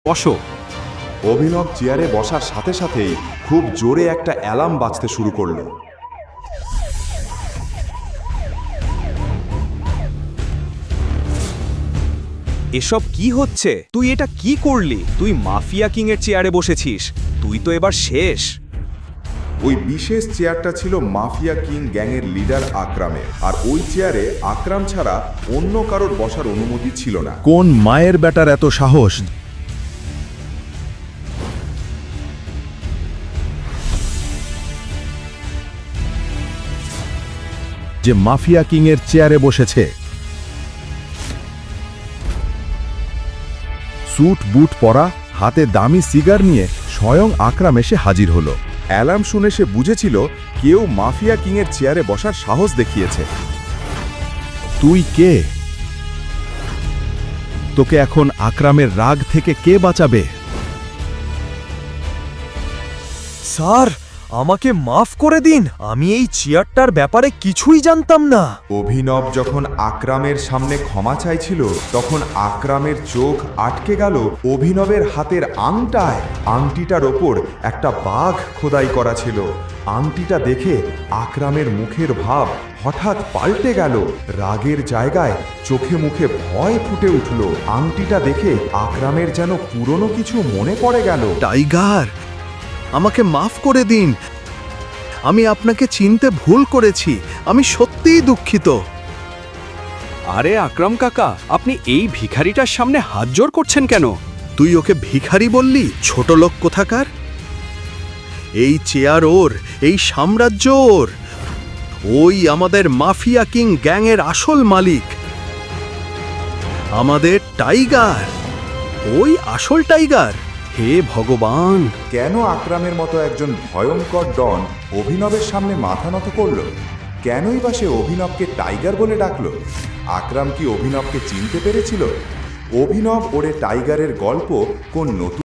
বসো। অভিনব চেয়ারে বসার সাথে সাথেই খুব জোরে একটা অ্যালার্ম বাজতে শুরু করলো। এসব কি হচ্ছে? তুই এটা কি করলি? তুই মাফিয়া কিং এর চেয়ারে বসেছিস। তুই তো এবার শেষ। ওই বিশেষ চেয়ারটা ছিল মাফিয়া কিং গ্যাংয়ের লিডার আকরামের, আর ওই চেয়ারে আকরাম ছাড়া অন্য কারোর বসার অনুমতি ছিল না। কোন মায়ের বেটার এত সাহস যে মাফিয়া কিং এর চেয়ারে বসেছে? স্যুট বুট পরা, হাতে দামি সিগার নিয়ে স্বয়ং আকরাম এসে হাজির হলো। অ্যালার্ম শুনে সে বুঝেছিল কেউ মাফিয়া কিংয়ের চেয়ারে বসার সাহস দেখিয়েছে। তুই কে? তোকে এখন আকরামের রাগ থেকে কে বাঁচাবে? স্যার, আমাকে মাফ করে দিন। আমি এই চেয়ারটার ব্যাপারে কিছুই জানতাম না। অভিনব যখন আকরামের সামনে ক্ষমা চাইছিল, তখন আকরামের চোখ আটকে গেল অভিনবের হাতের আংটায়। আংটিটার ওপর একটা বাঘ খোদাই করা ছিল। আংটিটা দেখে আকরামের মুখের ভাব হঠাৎ পাল্টে গেল। রাগের জায়গায় চোখে মুখে ভয় ফুটে উঠল। আংটিটা দেখে আকরামের যেন পুরনো কিছু মনে পড়ে গেল। টাইগার, আমাকে মাফ করে দিন। আমি আপনাকে চিনতে ভুল করেছি। আমি সত্যিই দুঃখিত। আরে আকরাম কাকা, আপনি এই ভিখারিটার সামনে হাত জোড় করছেন কেন? তুই ওকে ভিখারি বললি? ছোট লোক কোথাকার। এই চেয়ার ওর, এই সাম্রাজ্য ওর। ওই আমাদের মাফিয়া কিং গ্যাংয়ের আসল মালিক, আমাদের টাইগার। ওই আসল টাইগার। হে ভগবান! কেন আকরামের মতো একজন ভয়ঙ্কর ডন অভিনবের সামনে মাথা নত করল? কেনই বা সে অভিনবকে টাইগার বলে ডাকলো? আকরাম কি অভিনবকে চিনতে পেরেছিল? অভিনব ওরে টাইগারের গল্প কোন নতুন